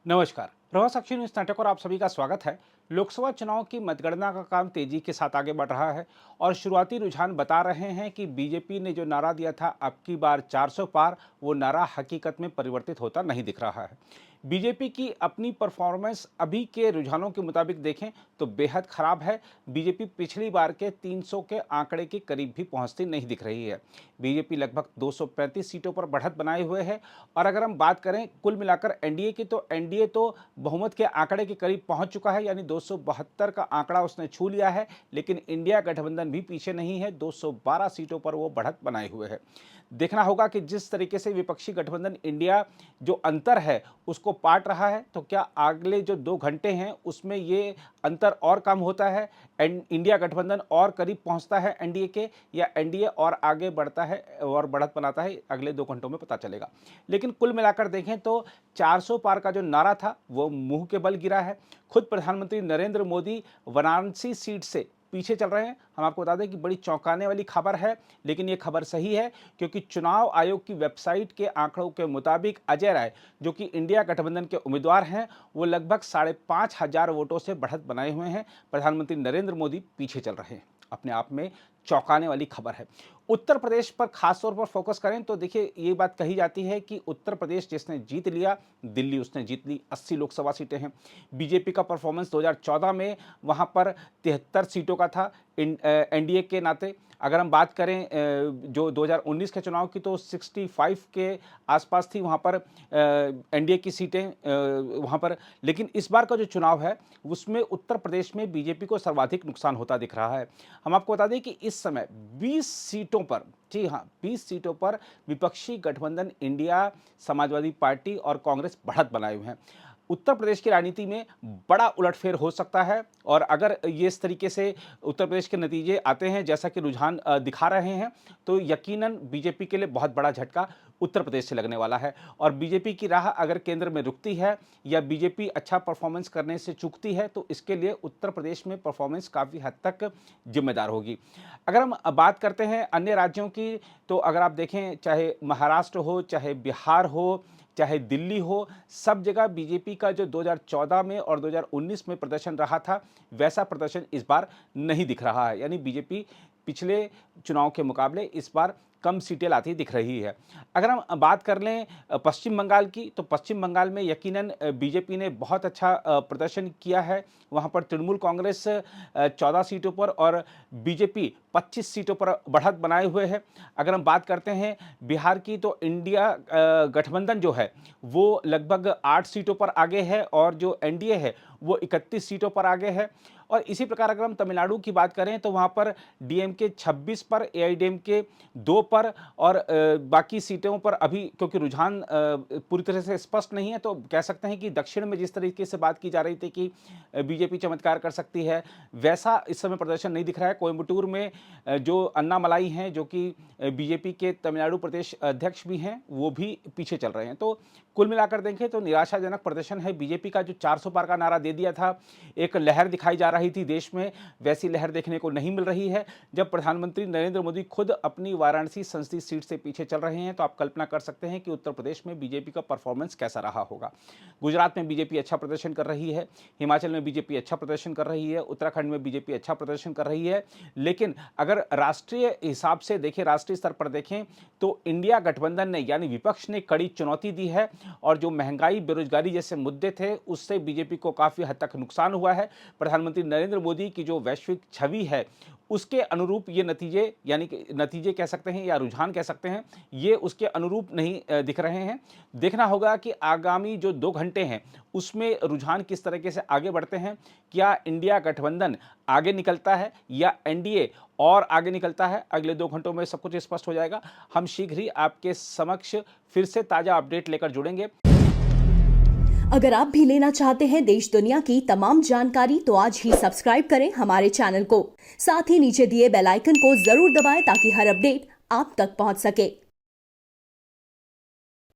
नमस्कार। प्रभात साक्षी न्यूज नाटक और आप सभी का स्वागत है। लोकसभा चुनाव की मतगणना का काम तेजी के साथ आगे बढ़ रहा है और शुरुआती रुझान बता रहे हैं कि बीजेपी ने जो नारा दिया था अब की बार 400 पार, वो नारा हकीकत में परिवर्तित होता नहीं दिख रहा है। बीजेपी की अपनी परफॉर्मेंस अभी के रुझानों के मुताबिक देखें तो बेहद खराब है। बीजेपी पिछली बार के 300 के आंकड़े के करीब भी पहुंचती नहीं दिख रही है। बीजेपी लगभग 235 सीटों पर बढ़त बनाए हुए है और अगर हम बात करें कुल मिलाकर एनडीए की, तो एनडीए तो बहुमत के आंकड़े के करीब पहुंच चुका है, यानी 272 का आंकड़ा उसने छू लिया है। लेकिन इंडिया गठबंधन भी पीछे नहीं है, 212 सीटों पर वो बढ़त बनाए हुए है। देखना होगा कि जिस तरीके से विपक्षी गठबंधन इंडिया जो अंतर है उसको पाट रहा है, तो क्या अगले जो 2 घंटे हैं उसमें ये अंतर और कम होता है, इंडिया गठबंधन और करीब पहुंचता है एनडीए के, या एनडीए और आगे बढ़ता है और बढ़त बनाता है, अगले 2 घंटों में पता चलेगा। लेकिन कुल मिलाकर देखें तो 400 पार का जो नारा था वो मुंह के बल गिरा है। खुद प्रधानमंत्री नरेंद्र मोदी वाराणसी सीट से पीछे चल रहे हैं। हम आपको बता दें कि बड़ी चौंकाने वाली खबर है, लेकिन ये खबर सही है, क्योंकि चुनाव आयोग की वेबसाइट के आंकड़ों के मुताबिक अजय राय, जो कि इंडिया गठबंधन के उम्मीदवार हैं, वो लगभग 5,500 वोटों से बढ़त बनाए हुए हैं। प्रधानमंत्री नरेंद्र मोदी पीछे चल रहे हैं। अपने आप में चौंकाने वाली खबर है। उत्तर प्रदेश पर खास तौर पर फोकस करें तो देखिए, ये बात कही जाती है कि उत्तर प्रदेश जिसने जीत लिया, दिल्ली उसने जीत ली, 80 लोकसभा सीटें हैं। बीजेपी का परफॉर्मेंस 2014 में वहां पर 73 सीटों का था एनडीए के नाते। अगर हम बात करें जो 2019 के चुनाव की, तो 65 के आसपास थी वहां पर एनडीए की सीटें वहां पर। लेकिन इस बार का जो चुनाव है उसमें उत्तर प्रदेश में बीजेपी को सर्वाधिक नुकसान होता दिख रहा है। हम आपको बता दें कि इस समय 20 सीटों पर, जी हाँ 20 सीटों पर विपक्षी गठबंधन इंडिया, समाजवादी पार्टी और कांग्रेस बढ़त बनाए हुए हैं। उत्तर प्रदेश की राजनीति में बड़ा उलटफेर हो सकता है और अगर ये इस तरीके से उत्तर प्रदेश के नतीजे आते हैं जैसा कि रुझान दिखा रहे हैं, तो यकीनन बीजेपी के लिए बहुत बड़ा झटका उत्तर प्रदेश से लगने वाला है। और बीजेपी की राह अगर केंद्र में रुकती है या बीजेपी अच्छा परफॉर्मेंस करने से चूकती है, तो इसके लिए उत्तर प्रदेश में परफॉर्मेंस काफ़ी हद तक जिम्मेदार होगी। अगर हम बात करते हैं अन्य राज्यों की, तो अगर आप देखें, चाहे महाराष्ट्र हो, चाहे बिहार हो, चाहे दिल्ली हो, सब जगह बीजेपी का जो 2014 में और 2019 में प्रदर्शन रहा था, वैसा प्रदर्शन इस बार नहीं दिख रहा है। यानी बीजेपी पिछले चुनाव के मुकाबले इस बार कम सीटें लाती दिख रही है। अगर हम बात कर लें पश्चिम बंगाल की, तो पश्चिम बंगाल में यकीनन बीजेपी ने बहुत अच्छा प्रदर्शन किया है। वहाँ पर तृणमूल कांग्रेस 14 सीटों पर और बीजेपी 25 सीटों पर बढ़त बनाए हुए है। अगर हम बात करते हैं बिहार की, तो इंडिया गठबंधन जो है वो लगभग 8 सीटों पर आगे है और जो एनडीए है वो 31 सीटों पर आगे है। और इसी प्रकार अगर हम तमिलनाडु की बात करें, तो वहाँ पर डीएमके 26 पर, एआईडीएमके 2 पर और बाकी सीटों पर अभी क्योंकि रुझान पूरी तरह से स्पष्ट नहीं है, तो कह सकते हैं कि दक्षिण में जिस तरीके से बात की जा रही थी कि बीजेपी चमत्कार कर सकती है, वैसा इस समय प्रदर्शन नहीं दिख रहा है। कोयम्बटूर में जो अन्नामलाई हैं, जो कि बीजेपी के तमिलनाडु प्रदेश अध्यक्ष भी हैं, वो भी पीछे चल रहे हैं। तो कुल मिलाकर देखें तो निराशाजनक प्रदर्शन है। बीजेपी का जो 400 पार का नारा दे दिया था, एक लहर दिखाई जा रही थी देश में, वैसी लहर देखने को नहीं मिल रही है। जब प्रधानमंत्री नरेंद्र मोदी खुद अपनी वाराणसी संसदीय सीट से पीछे चल रहे हैं, तो आप कल्पना कर सकते हैं कि उत्तर प्रदेश में बीजेपी का परफॉर्मेंस कैसा रहा होगा। गुजरात में बीजेपी अच्छा प्रदर्शन कर रही है, हिमाचल में बीजेपी अच्छा प्रदर्शन कर रही है, उत्तराखंड में बीजेपी अच्छा प्रदर्शन कर रही है। लेकिन अगर राष्ट्रीय हिसाब से देखें, राष्ट्रीय स्तर पर देखें, तो इंडिया गठबंधन ने यानी विपक्ष ने कड़ी चुनौती दी है और जो महंगाई, बेरोजगारी जैसे मुद्दे थे, उससे बीजेपी को काफ़ी हद तक नुकसान हुआ है। प्रधानमंत्री नरेंद्र मोदी की जो वैश्विक छवि है, उसके अनुरूप ये नतीजे, यानी कि नतीजे कह सकते हैं या रुझान कह सकते हैं, ये उसके अनुरूप नहीं दिख रहे हैं। देखना होगा कि आगामी जो 2 घंटे हैं उसमें रुझान किस तरीके से आगे बढ़ते हैं। क्या इंडिया गठबंधन आगे निकलता है या एनडीए और आगे निकलता है, अगले 2 घंटों में सब कुछ स्पष्ट हो जाएगा। हम शीघ्र ही आपके समक्ष फिर से ताज़ा अपडेट लेकर जुड़ेंगे। अगर आप भी लेना चाहते हैं देश दुनिया की तमाम जानकारी, तो आज ही सब्सक्राइब करें हमारे चैनल को। साथ ही नीचे दिए बेल आइकन को जरूर दबाएं ताकि हर अपडेट आप तक पहुंच सके।